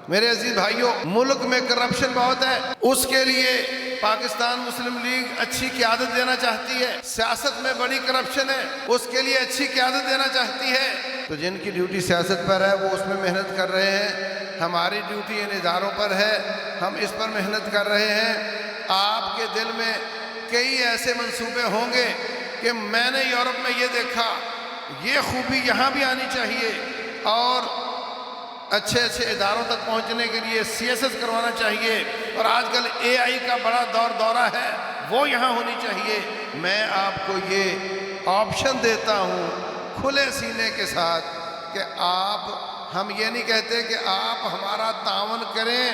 میرے عزیز بھائیوں، ملک میں کرپشن بہت ہے، اس کے لیے پاکستان مسلم لیگ اچھی قیادت دینا چاہتی ہے۔ سیاست میں بڑی کرپشن ہے، اس کے لیے اچھی قیادت دینا چاہتی ہے۔ تو جن کی ڈیوٹی سیاست پر ہے وہ اس میں محنت کر رہے ہیں، ہماری ڈیوٹی ان اداروں پر ہے، ہم اس پر محنت کر رہے ہیں۔ آپ کے دل میں کئی ایسے منصوبے ہوں گے کہ میں نے یورپ میں یہ دیکھا، یہ خوبی یہاں بھی آنی چاہیے، اور اچھے اداروں تک پہنچنے کے لیے CSS کروانا چاہیے، اور آج کل AI کا بڑا دورہ ہے، وہ یہاں ہونی چاہیے۔ میں آپ کو یہ آپشن دیتا ہوں کھلے سینے کے ساتھ کہ ہم یہ نہیں کہتے کہ آپ ہمارا تعاون کریں،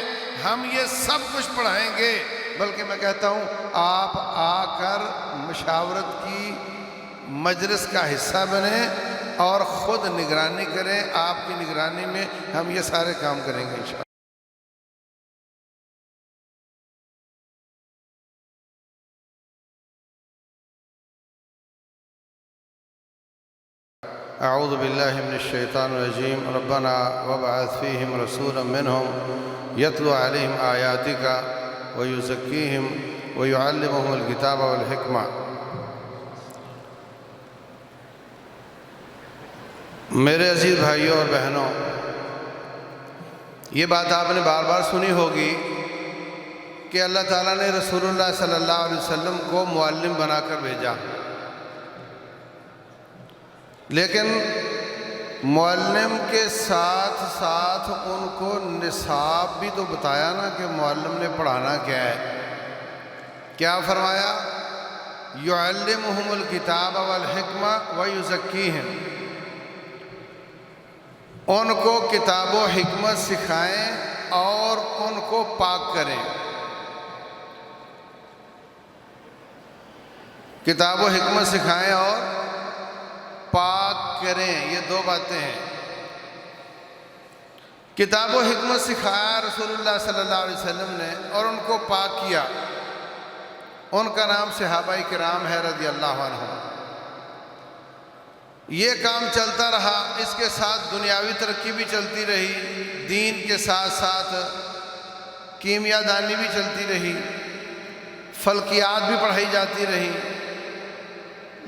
ہم یہ سب کچھ پڑھائیں گے، بلکہ میں کہتا ہوں آپ آ کر مشاورت کی مجلس کا حصہ بنیں اور خود نگرانی کریں۔ آپ کی نگرانی میں ہم یہ سارے کام کریں گے انشاءاللہ۔ اعوذ باللہ من الشیطان الرجیم، ربنا وابعث فیہم رسولا منہم یتلو علیہم آیاتک ویزکیہم ویعلمہم الکتاب والحکمہ۔ میرے عزیز بھائیوں اور بہنوں، یہ بات آپ نے بار بار سنی ہوگی کہ اللہ تعالیٰ نے رسول اللہ صلی اللہ علیہ وسلم کو معلم بنا کر بھیجا، لیکن معلم کے ساتھ ساتھ ان کو نصاب بھی تو بتایا نا کہ معلم نے پڑھانا کیا ہے۔ کیا فرمایا؟ یعلمہم الکتاب والحکمہ ویزکیہم، ان کو کتاب و حکمت سکھائیں اور ان کو پاک کریں۔ کتاب و حکمت سکھائیں اور پاک کریں، یہ دو باتیں ہیں۔ کتاب و حکمت سکھایا رسول اللہ صلی اللہ علیہ وسلم نے اور ان کو پاک کیا۔ ان کا نام صحابہ کرام ہے رضی اللہ عنہ۔ یہ کام چلتا رہا، اس کے ساتھ دنیاوی ترقی بھی چلتی رہی، دین کے ساتھ ساتھ کیمیا دانی بھی چلتی رہی، فلکیات بھی پڑھائی جاتی رہی،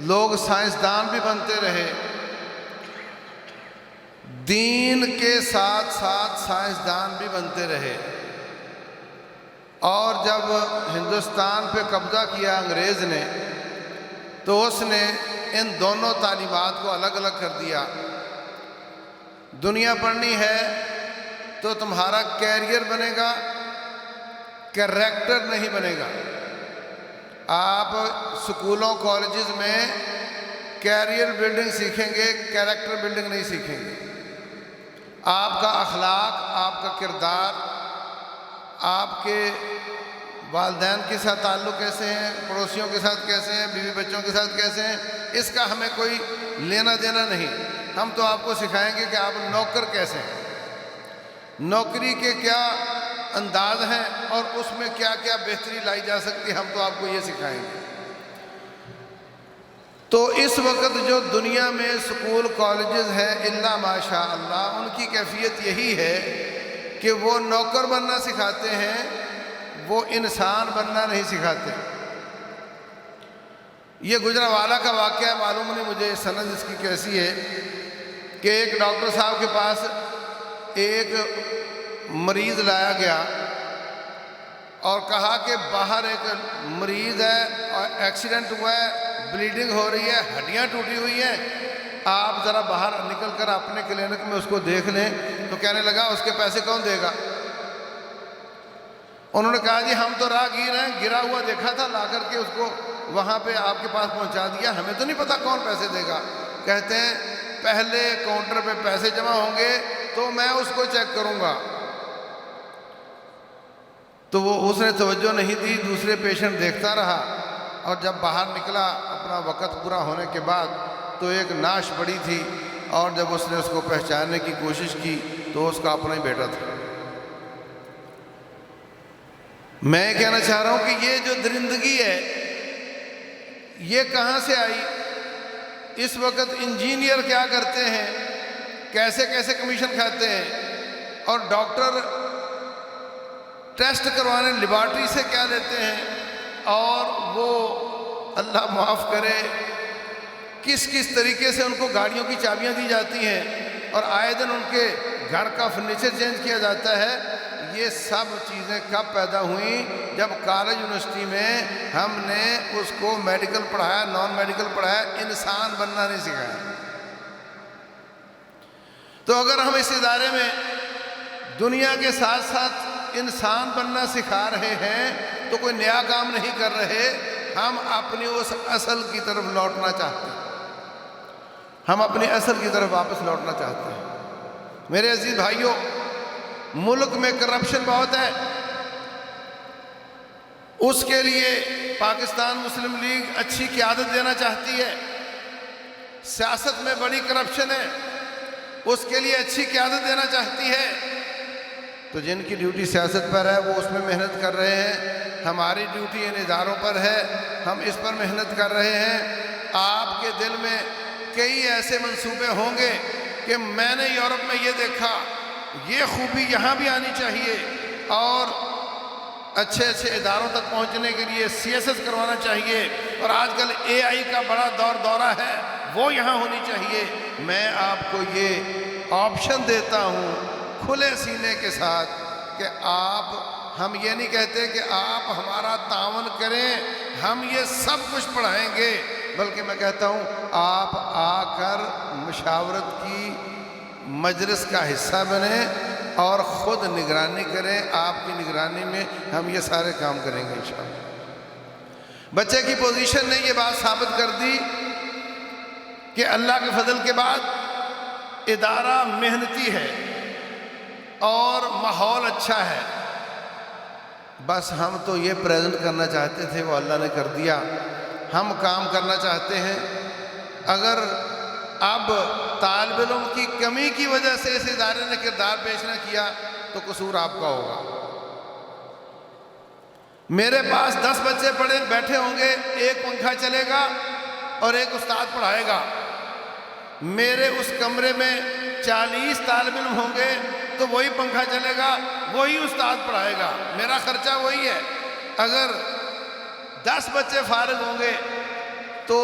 لوگ سائنسدان بھی بنتے رہے۔ دین کے ساتھ ساتھ سائنسدان بھی بنتے رہے، اور جب ہندوستان پہ قبضہ کیا انگریز نے تو اس نے ان دونوں تعلیمات کو الگ الگ کر دیا۔ دنیا پڑھنی ہے تو تمہارا کیریئر بنے گا، کریکٹر نہیں بنے گا۔ آپ سکولوں کالجز میں کیریئر بلڈنگ سیکھیں گے، کریکٹر بلڈنگ نہیں سیکھیں گے۔ آپ کا اخلاق، آپ کا کردار، آپ کے والدین کے ساتھ تعلق کیسے ہیں، پڑوسیوں کے ساتھ کیسے ہیں، بیوی بچوں کے ساتھ کیسے ہیں، اس کا ہمیں کوئی لینا دینا نہیں۔ ہم تو آپ کو سکھائیں گے کہ آپ نوکر کیسے ہیں، نوکری کے کیا انداز ہیں اور اس میں کیا کیا بہتری لائی جا سکتی ہے، ہم تو آپ کو یہ سکھائیں گے۔ تو اس وقت جو دنیا میں سکول کالجز ہیں الا ماشاء اللہ، ان کی کیفیت یہی ہے کہ وہ نوکر بننا سکھاتے ہیں، وہ انسان بننا نہیں سکھاتے۔ یہ گجرانوالہ کا واقعہ ہے، معلوم نہیں مجھے سند اس کی کیسی ہے، کہ ایک ڈاکٹر صاحب کے پاس ایک مریض لایا گیا اور کہا کہ باہر ایک مریض ہے اور ایکسیڈنٹ ہوا ہے، بلیڈنگ ہو رہی ہے، ہڈیاں ٹوٹی ہوئی ہیں، آپ ذرا باہر نکل کر اپنے کلینک میں اس کو دیکھ لیں۔ تو کہنے لگا اس کے پیسے کون دے گا؟ انہوں نے کہا جی ہم تو راہگیر ہیں، گرا ہوا دیکھا تھا، لا کر کے اس کو وہاں پہ آپ کے پاس پہنچا دیا، ہمیں تو نہیں پتا کون پیسے دے گا۔ کہتے ہیں پہلے کاؤنٹر پہ پیسے جمع ہوں گے تو میں اس کو چیک کروں گا۔ تو وہ اس نے توجہ نہیں دی، دوسرے پیشنٹ دیکھتا رہا، اور جب باہر نکلا اپنا وقت پورا ہونے کے بعد تو ایک نعش پڑی تھی، اور جب اس نے اس کو پہچاننے کی کوشش کی تو اس کا اپنا ہی بیٹا تھا۔ میں کہنا چاہ رہا ہوں کہ یہ جو درندگی ہے یہ کہاں سے آئی؟ اس وقت انجینئر کیا کرتے ہیں، کیسے کیسے کمیشن کھاتے ہیں، اور ڈاکٹر ٹیسٹ کروانے لیبارٹری سے کیا لیتے ہیں، اور وہ اللہ معاف کرے کس کس طریقے سے ان کو گاڑیوں کی چابیاں دی جاتی ہیں اور آئے دن ان کے گھر کا فرنیچر چینج کیا جاتا ہے۔ یہ سب چیزیں کب پیدا ہوئیں؟ جب کالج یونیورسٹی میں ہم نے اس کو میڈیکل پڑھایا، نان میڈیکل پڑھایا، انسان بننا نہیں سکھایا۔ تو اگر ہم اس ادارے میں دنیا کے ساتھ ساتھ انسان بننا سکھا رہے ہیں تو کوئی نیا کام نہیں کر رہے، ہم اپنی اس اصل کی طرف لوٹنا چاہتے ہیں، ہم اپنی اصل کی طرف واپس لوٹنا چاہتے ہیں۔ میرے عزیز بھائیوں، ملک میں کرپشن بہت ہے، اس کے لیے پاکستان مسلم لیگ اچھی قیادت دینا چاہتی ہے۔ سیاست میں بڑی کرپشن ہے، اس کے لیے اچھی قیادت دینا چاہتی ہے۔ تو جن کی ڈیوٹی سیاست پر ہے وہ اس میں محنت کر رہے ہیں، ہماری ڈیوٹی ان اداروں پر ہے، ہم اس پر محنت کر رہے ہیں۔ آپ کے دل میں کئی ایسے منصوبے ہوں گے کہ میں نے یورپ میں یہ دیکھا، یہ خوبی یہاں بھی آنی چاہیے، اور اچھے اچھے اداروں تک پہنچنے کے لیے CSS کروانا چاہیے، اور آج کل AI کا بڑا دورہ ہے، وہ یہاں ہونی چاہیے۔ میں آپ کو یہ آپشن دیتا ہوں کھلے سینے کے ساتھ کہ ہم یہ نہیں کہتے کہ آپ ہمارا تعاون کریں، ہم یہ سب کچھ پڑھائیں گے، بلکہ میں کہتا ہوں آپ آ کر مشاورت کی مجلس کا حصہ بنیں اور خود نگرانی کریں۔ آپ کی نگرانی میں ہم یہ سارے کام کریں گے انشاءاللہ۔ بچے کی پوزیشن نے یہ بات ثابت کر دی کہ اللہ کے فضل کے بعد ادارہ محنتی ہے اور ماحول اچھا ہے۔ بس ہم تو یہ پریزنٹ کرنا چاہتے تھے، وہ اللہ نے کر دیا۔ ہم کام کرنا چاہتے ہیں۔ اگر اب طالب علم کی کمی کی وجہ سے اس ادارے نے کردار پیش نہ کیا تو قصور آپ کا ہوگا۔ میرے پاس 10 بچے بیٹھے ہوں گے، ایک پنکھا چلے گا اور ایک استاد پڑھائے گا۔ میرے اس کمرے میں 40 طالب علم ہوں گے تو وہی پنکھا چلے گا، وہی استاد پڑھائے گا، میرا خرچہ وہی ہے۔ اگر 10 بچے فارغ ہوں گے تو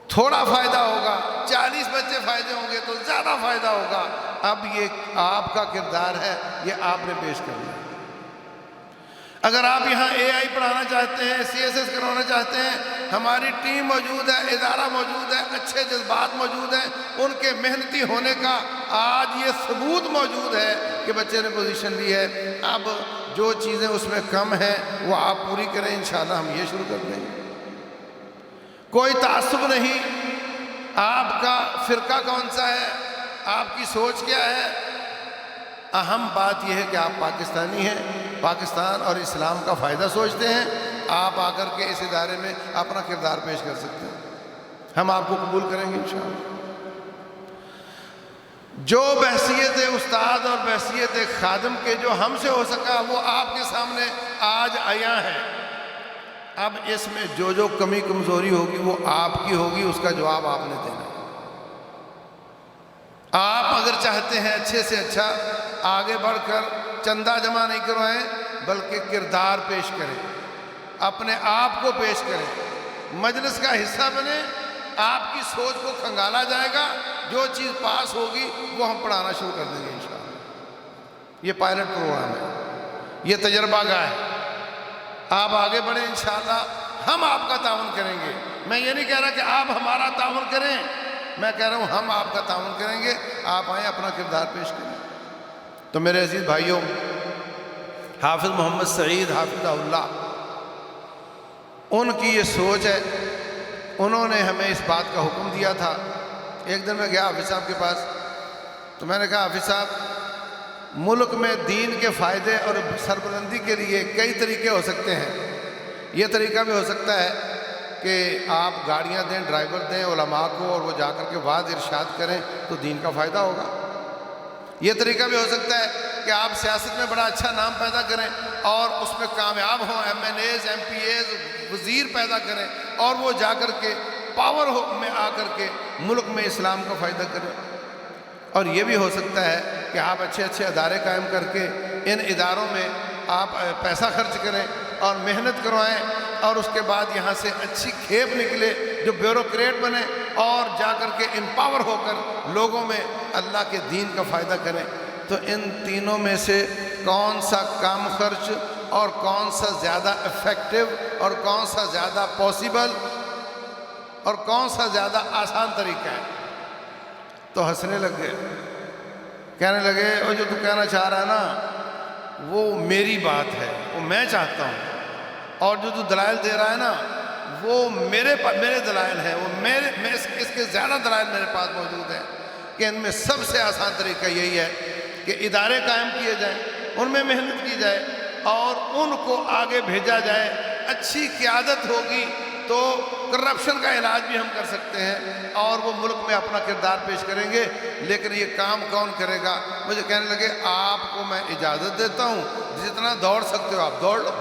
تھوڑا فائدہ ہوگا، 40 بچے فائدے ہوں گے تو زیادہ فائدہ ہوگا۔ اب یہ آپ کا کردار ہے، یہ آپ نے پیش کرنا ہے۔ اگر آپ یہاں AI پڑھانا چاہتے ہیں، CSS کروانا چاہتے ہیں، ہماری ٹیم موجود ہے، ادارہ موجود ہے، اچھے جذبات موجود ہیں، ان کے محنتی ہونے کا آج یہ ثبوت موجود ہے کہ بچے نے پوزیشن لی ہے۔ اب جو چیزیں اس میں کم ہیں وہ آپ پوری کریں، انشاءاللہ ہم یہ شروع کر دیں گے۔ کوئی تعصب نہیں، آپ کا فرقہ کون سا ہے، آپ کی سوچ کیا ہے، اہم بات یہ ہے کہ آپ پاکستانی ہیں، پاکستان اور اسلام کا فائدہ سوچتے ہیں۔ آپ آ کر کے اس ادارے میں اپنا کردار پیش کر سکتے ہیں، ہم آپ کو قبول کریں گے انشاءاللہ۔ جو بحثیت استاد اور بحثیت خادم کے جو ہم سے ہو سکا وہ آپ کے سامنے آج عیاں ہے۔ اب اس میں جو کمی کمزوری ہوگی وہ آپ کی ہوگی، اس کا جواب آپ نے دینا ہے۔ آپ اگر چاہتے ہیں اچھے سے اچھا آگے بڑھ کر چندہ جمع نہیں کروائیں بلکہ کردار پیش کریں، اپنے آپ کو پیش کریں، مجلس کا حصہ بنیں، آپ کی سوچ کو کھنگالا جائے گا، جو چیز پاس ہوگی وہ ہم پڑھانا شروع کر دیں گے انشاءاللہ۔ یہ پائلٹ پروگرام ہے، یہ تجربہ گاہ ہے۔ آپ آگے بڑھیں انشاءاللہ، ہم آپ کا تعاون کریں گے۔ میں یہ نہیں کہہ رہا کہ آپ ہمارا تعاون کریں، میں کہہ رہا ہوں ہم آپ کا تعاون کریں گے، آپ آئیں اپنا کردار پیش کریں۔ تو میرے عزیز بھائیوں، حافظ محمد سعید حافظہ اللہ، ان کی یہ سوچ ہے، انہوں نے ہمیں اس بات کا حکم دیا تھا۔ ایک دن میں گیا حافظ صاحب کے پاس تو میں نے کہا حافظ صاحب، ملک میں دین کے فائدے اور سربلندی کے لیے کئی طریقے ہو سکتے ہیں۔ یہ طریقہ بھی ہو سکتا ہے کہ آپ گاڑیاں دیں، ڈرائیور دیں علماء کو، اور وہ جا کر کے واعظ ارشاد کریں تو دین کا فائدہ ہوگا۔ یہ طریقہ بھی ہو سکتا ہے کہ آپ سیاست میں بڑا اچھا نام پیدا کریں اور اس میں کامیاب ہوں، MNAs MPAs وزیر پیدا کریں، اور وہ جا کر کے پاور میں آ کر کے ملک میں اسلام کا فائدہ کریں۔ اور یہ بھی ہو سکتا ہے کہ آپ اچھے اچھے ادارے قائم کر کے ان اداروں میں آپ پیسہ خرچ کریں اور محنت کروائیں، اور اس کے بعد یہاں سے اچھی کھیپ نکلے جو بیوروکریٹ بنے اور جا کر کے امپاور ہو کر لوگوں میں اللہ کے دین کا فائدہ کریں۔ تو ان تینوں میں سے کون سا کم خرچ اور کون سا زیادہ افیکٹو اور کون سا زیادہ پاسبل اور کون سا زیادہ آسان طریقہ ہے؟ تو ہنسنے لگ گئے، کہنے لگے وہ جو تو کہنا چاہ رہا ہے نا وہ میری بات ہے، وہ میں چاہتا ہوں، اور جو تو دلائل دے رہا ہے نا وہ میرے دلائل ہیں، وہ اس کے زیادہ دلائل میرے پاس موجود ہیں کہ ان میں سب سے آسان طریقہ یہی ہے کہ ادارے قائم کیے جائیں، ان میں محنت کی جائے اور ان کو آگے بھیجا جائے۔ اچھی قیادت ہوگی تو کرپشن کا علاج بھی ہم کر سکتے ہیں اور وہ ملک میں اپنا کردار پیش کریں گے، لیکن یہ کام کون کرے گا؟ مجھے کہنے لگے آپ کو میں اجازت دیتا ہوں، جتنا دوڑ سکتے ہو آپ دوڑ لو۔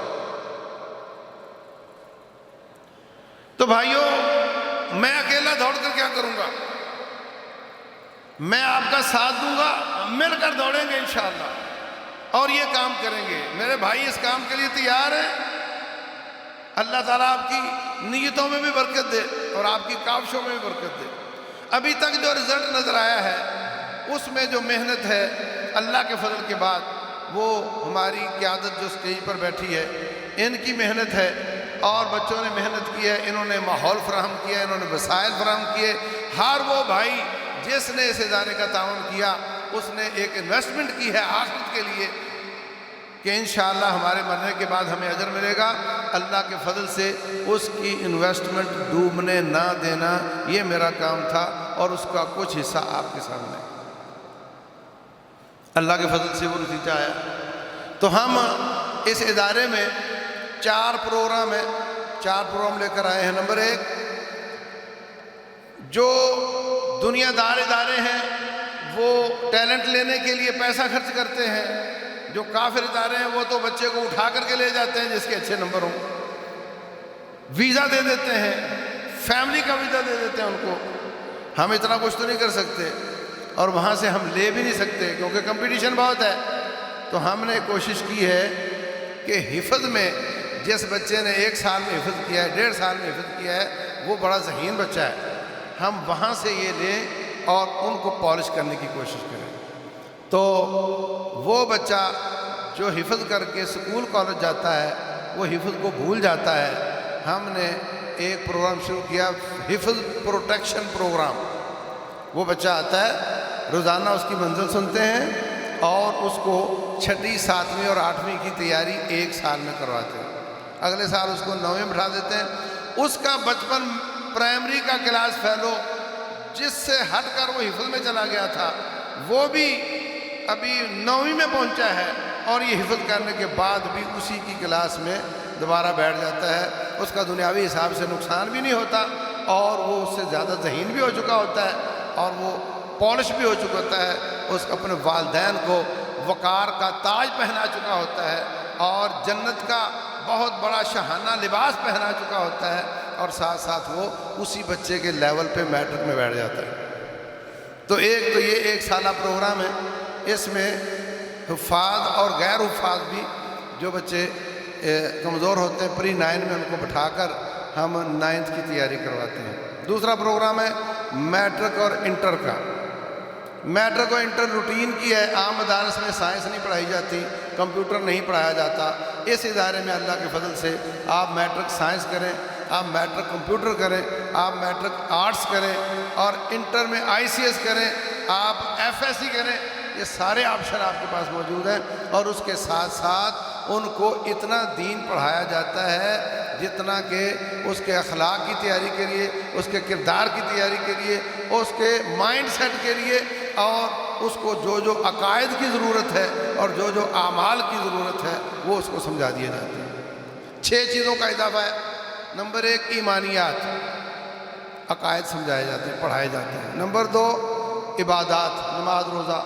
تو بھائیوں، میں اکیلا دوڑ کر کیا کروں گا؟ میں آپ کا ساتھ دوں گا، مل کر دوڑیں گے انشاءاللہ اور یہ کام کریں گے۔ میرے بھائی اس کام کے لیے تیار ہیں؟ اللہ تعالیٰ آپ کی نیتوں میں بھی برکت دے اور آپ کی کاوشوں میں بھی برکت دے۔ ابھی تک جو رزلٹ نظر آیا ہے اس میں جو محنت ہے اللہ کے فضل کے بعد، وہ ہماری قیادت جو سٹیج پر بیٹھی ہے ان کی محنت ہے، اور بچوں نے محنت کی ہے، انہوں نے ماحول فراہم کیا، انہوں نے وسائل فراہم کیے۔ ہر وہ بھائی جس نے اس ادارے کا تعاون کیا اس نے ایک انویسٹمنٹ کی ہے آخرت کے لیے کہ انشاءاللہ ہمارے مرنے کے بعد ہمیں اجر ملے گا۔ اللہ کے فضل سے اس کی انویسٹمنٹ ڈوبنے نہ دینا، یہ میرا کام تھا اور اس کا کچھ حصہ آپ کے سامنے اللہ کے فضل سے وہ نتیجہ آیا۔ تو ہم اس ادارے میں 4 پروگرام ہیں، 4 پروگرام لے کر آئے ہیں۔ نمبر 1، جو دنیا دار ادارے ہیں وہ ٹیلنٹ لینے کے لیے پیسہ خرچ کرتے ہیں، جو کافر ادارے ہیں وہ تو بچے کو اٹھا کر کے لے جاتے ہیں جس کے اچھے نمبر ہوں، ویزا دے دیتے ہیں، فیملی کا ویزا دے دیتے ہیں ان کو۔ ہم اتنا کچھ تو نہیں کر سکتے اور وہاں سے ہم لے بھی نہیں سکتے کیونکہ کمپٹیشن بہت ہے۔ تو ہم نے کوشش کی ہے کہ حفظ میں جس بچے نے 1 سال میں حفظ کیا ہے، 1.5 سال میں حفظ کیا ہے، وہ بڑا ذہین بچہ ہے، ہم وہاں سے یہ لیں اور ان کو پالش کرنے کی کوشش کریں۔ تو وہ بچہ جو حفظ کر کے سکول کالج جاتا ہے وہ حفظ کو بھول جاتا ہے۔ ہم نے ایک پروگرام شروع کیا، حفظ پروٹیکشن پروگرام۔ وہ بچہ آتا ہے، روزانہ اس کی منزل سنتے ہیں اور اس کو 6ٹھی 7ویں اور 8ویں کی تیاری 1 سال میں کرواتے ہیں۔ اگلے سال اس کو 9ویں بٹھا دیتے ہیں۔ اس کا بچپن پرائمری کا کلاس فیلو جس سے ہٹ کر وہ حفظ میں چلا گیا تھا، وہ بھی ابھی 9ویں میں پہنچا ہے اور یہ حفظ کرنے کے بعد بھی اسی کی کلاس میں دوبارہ بیٹھ جاتا ہے۔ اس کا دنیاوی حساب سے نقصان بھی نہیں ہوتا اور وہ اس سے زیادہ ذہین بھی ہو چکا ہوتا ہے اور وہ پالش بھی ہو چکا ہوتا ہے۔ اس اپنے والدین کو وقار کا تاج پہنا چکا ہوتا ہے اور جنت کا بہت بڑا شاہانہ لباس پہنا چکا ہوتا ہے، اور ساتھ ساتھ وہ اسی بچے کے لیول پہ میٹرک میں بیٹھ جاتا ہے۔ تو ایک تو یہ 1 سالہ پروگرام ہے، اس میں حفاظ اور غیر حفاظ بھی جو بچے کمزور ہوتے ہیں پری 9 میں ان کو بٹھا کر ہم 9th کی تیاری کرواتے ہیں۔ دوسرا پروگرام ہے میٹرک اور انٹر کا۔ میٹرک اور انٹر روٹین کی ہے، عام مدارس میں سائنس نہیں پڑھائی جاتی، کمپیوٹر نہیں پڑھایا جاتا۔ اس ادارے میں اللہ کے فضل سے آپ میٹرک سائنس کریں، آپ میٹرک کمپیوٹر کریں، آپ میٹرک آرٹس کریں اور انٹر میں ICS کریں، آپ FSC کریں۔ یہ سارے آپشن آپ کے پاس موجود ہیں اور اس کے ساتھ ساتھ ان کو اتنا دین پڑھایا جاتا ہے جتنا کہ اس کے اخلاق کی تیاری کے لیے، اس کے کردار کی تیاری کے لیے، اس کے مائنڈ سیٹ کے لیے، اور اس کو جو جو عقائد کی ضرورت ہے اور جو جو اعمال کی ضرورت ہے وہ اس کو سمجھا دیا جاتا ہے۔ 6 چیزوں کا اضافہ ہے۔ نمبر 1 ایمانیات، عقائد سمجھائے جاتے ہیں، پڑھائے جاتے ہیں۔ نمبر 2 عبادات، نماز روزہ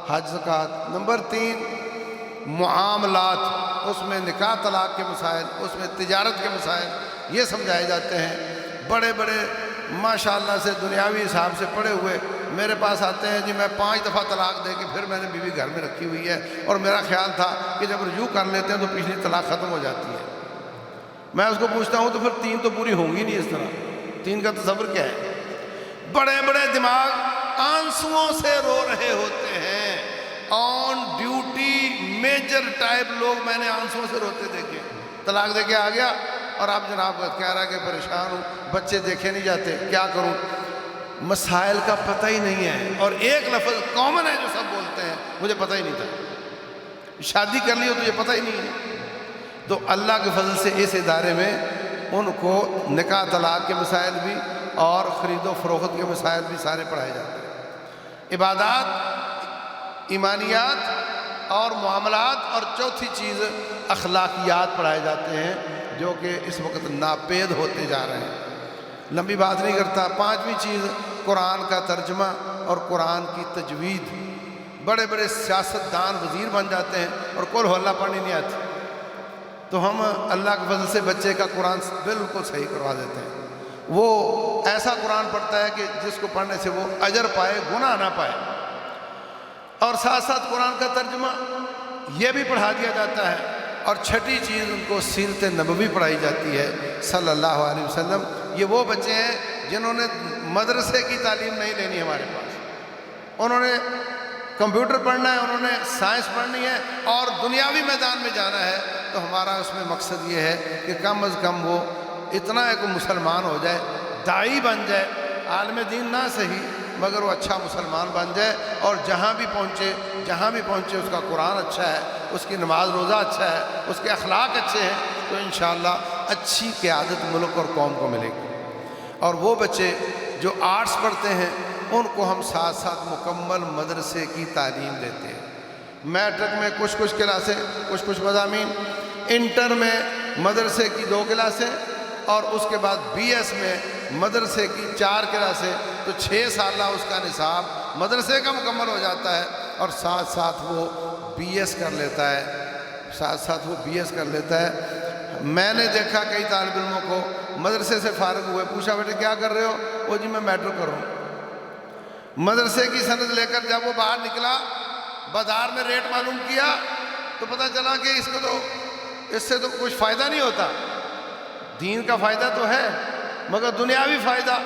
حج زکوٰۃ۔ نمبر 3 معاملات، اس میں نکاح طلاق کے مسائل، اس میں تجارت کے مسائل یہ سمجھائے جاتے ہیں۔ بڑے بڑے ماشاءاللہ سے دنیاوی حساب سے پڑھے ہوئے میرے پاس آتے ہیں جی میں 5 دفعہ طلاق دے کے پھر میں نے بیوی گھر میں رکھی ہوئی ہے اور میرا خیال تھا کہ جب رجوع کر لیتے ہیں تو پچھلی طلاق ختم ہو جاتی ہے۔ میں اس کو پوچھتا ہوں تو پھر 3 تو پوری ہوں گی نہیں، اس طرح 3 کا تصور کیا ہے؟ بڑے بڑے دماغ آنسوؤں سے رو رہے ہوتے ہیں، آن ڈیوٹی میجر ٹائپ لوگ میں نے آنسوؤں سے روتے دیکھے۔ طلاق دے کے آ گیا اور آپ جناب کہہ رہا ہے کہ پریشان ہوں، بچے دیکھے نہیں جاتے، کیا کروں؟ مسائل کا پتہ ہی نہیں ہے، اور ایک لفظ کامن ہے جو سب بولتے ہیں، مجھے پتہ ہی نہیں تھا۔ شادی کر لی ہو تو یہ پتہ ہی نہیں ہے۔ تو اللہ کے فضل سے اس ادارے میں ان کو نکاح طلاق کے مسائل بھی اور خرید و فروخت کے مسائل بھی سارے پڑھائے جاتے ہیں، عبادات، ایمانیات اور معاملات، اور چوتھی چیز اخلاقیات پڑھائے جاتے ہیں جو کہ اس وقت ناپید ہوتے جا رہے ہیں۔ لمبی بات نہیں کرتا، 5ویں چیز قرآن کا ترجمہ اور قرآن کی تجوید۔ بڑے بڑے سیاستدان وزیر بن جاتے ہیں اور کل اللہ پڑھنی نہیں آتی، تو ہم اللہ کے فضل سے بچے کا قرآن بالکل صحیح کروا دیتے ہیں۔ وہ ایسا قرآن پڑھتا ہے کہ جس کو پڑھنے سے وہ اجر پائے، گناہ نہ پائے۔ اور ساتھ ساتھ قرآن کا ترجمہ یہ بھی پڑھا دیا جاتا ہے۔ اور چھٹی چیز ان کو سیرت نبوی پڑھائی جاتی ہے صلی اللہ علیہ وسلم۔ یہ وہ بچے ہیں جنہوں نے مدرسے کی تعلیم نہیں لینی ہمارے پاس، انہوں نے کمپیوٹر پڑھنا ہے، انہوں نے سائنس پڑھنی ہے اور دنیاوی میدان میں جانا ہے، تو ہمارا اس میں مقصد یہ ہے کہ کم از کم وہ اتنا ایک مسلمان ہو جائے، داعی بن جائے، عالم دین نہ صحیح مگر وہ اچھا مسلمان بن جائے، اور جہاں بھی پہنچے اس کا قرآن اچھا ہے، اس کی نماز روزہ اچھا ہے، اس کے اخلاق اچھے ہیں، تو انشاءاللہ اچھی قیادت ملک اور قوم کو ملے گی۔ اور وہ بچے جو آرٹس پڑھتے ہیں ان کو ہم ساتھ ساتھ مکمل مدرسے کی تعلیم دیتے ہیں۔ میٹرک میں کچھ کلاسیں، کچھ مضامین، انٹر میں مدرسے کی 2 کلاسیں، اور اس کے بعد بی ایس میں مدرسے کی 4 کلاسیں، تو 6 سالہ اس کا نصاب مدرسے کا مکمل ہو جاتا ہے، اور ساتھ ساتھ وہ بی ایس کر لیتا ہے۔ میں نے دیکھا کئی طالب علموں کو مدرسے سے فارغ ہوئے، پوچھا بیٹے کیا کر رہے ہو؟ وہ جی میں میٹرک کر رہا ہوں۔ مدرسے کی سند لے کر جب وہ باہر نکلا، بازار میں ریٹ معلوم کیا تو پتہ چلا کہ اس سے تو کچھ فائدہ نہیں ہوتا، دین کا فائدہ تو ہے مگر دنیاوی فائدہ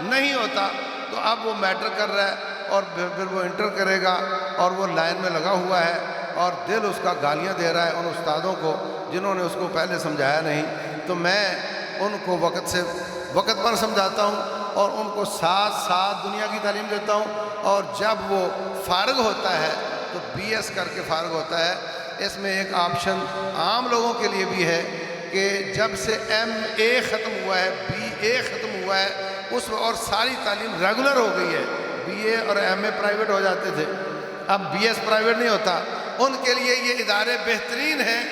نہیں ہوتا۔ تو اب وہ میٹرک کر رہا ہے اور پھر وہ انٹر کرے گا، اور وہ لائن میں لگا ہوا ہے، اور دل اس کا گالیاں دے رہا ہے ان استادوں کو جنہوں نے اس کو پہلے سمجھایا نہیں۔ تو میں ان کو وقت پر سمجھاتا ہوں اور ان کو ساتھ دنیا کی تعلیم دیتا ہوں، اور جب وہ فارغ ہوتا ہے تو بی ایس کر کے فارغ ہوتا ہے۔ اس میں ایک آپشن عام لوگوں کے لیے بھی ہے کہ جب سے ایم اے ختم ہوا ہے، بی اے ختم ہوا ہے، اور ساری تعلیم ریگولر ہو گئی ہے، بی اے اور ایم اے پرائیویٹ ہو جاتے تھے، اب بی ایس پرائیویٹ نہیں ہوتا، ان کے لیے یہ ادارے بہترین ہیں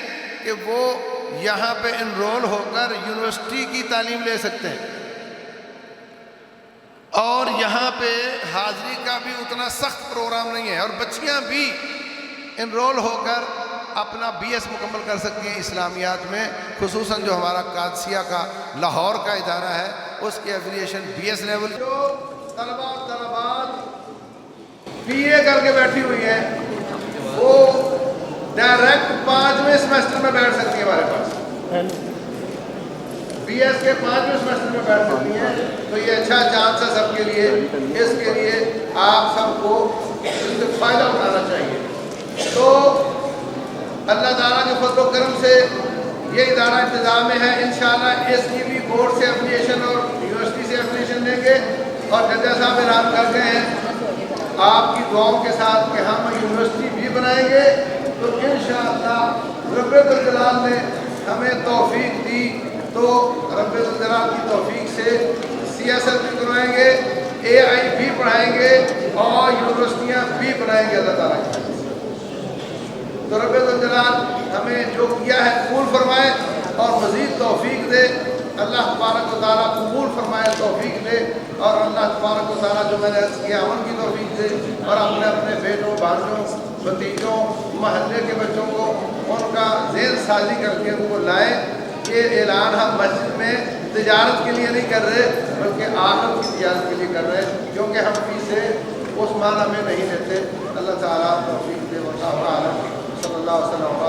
کہ وہ یہاں پہ انرول ہو کر یونیورسٹی کی تعلیم لے سکتے ہیں، اور یہاں پہ حاضری کا بھی اتنا سخت پروگرام نہیں ہے، اور بچیاں بھی انرول ہو کر اپنا بی ایس مکمل کر سکتی ہیں اسلامیات میں، خصوصاً جو ہمارا قادسیہ کا لاہور کا ادارہ ہے اس کی ایفیلیشن بی ایس لیول۔ جو طلبات بی اے کر کے بیٹھی ہوئی ہیں وہ ڈائریکٹ 5ویں سیمسٹر میں بیٹھ سکتی ہیں ہمارے پاس، بی ایس کے 5ویں سیمسٹر میں بیٹھ سکتی ہیں، تو یہ اچھا چانس ہے سب کے لیے، اس کے لیے آپ سب کو اس سے فائدہ اٹھانا چاہیے۔ تو اللہ تعالیٰ کے فضل و کرم سے یہ ادارہ انتظام میں ہے، انشاءاللہ اس کی بھی بورڈ سے ایفیلیشن اور یونیورسٹی سے ایفیلیشن دیں گے، اور ججا صاحب اعلان کر گئے ہیں آپ کی دعاؤں کے ساتھ کہ ہم یونیورسٹی بھی بنائیں گے، تو انشاءاللہ رب الجلال نے ہمیں توفیق دی تو رب الجلال کی توفیق سے سیاست بھی بنائیں گے، اے آئی بھی پڑھائیں گے، اور یونیورسٹیاں بھی بنائیں گے اللہ تعالیٰ کی۔ تو رب الجلال ہمیں جو کیا ہے قبول فرمائے اور مزید توفیق دے، اللہ تبارک و تعالیٰ قبول فرمائے، توفیق دے، اور اللہ تبارک و تعالیٰ جو میں نے عرض کیا ان کی توفیق دے، اور اپنے بیٹوں، بھانجوں، بھتیجوں، محلے کے بچوں کو ان کا ذہن سازی کر کے ان کو لائیں۔ یہ اعلان ہم مسجد میں تجارت کے لیے نہیں کر رہے بلکہ آخرت کی تجارت کے لیے کر رہے ہیں، کیونکہ ہم فیسیں اس معنی میں نہیں لیتے. اللہ تعالیٰ توفیق دے. واللہ اعلم. صلی اللہ علیہ وسلم.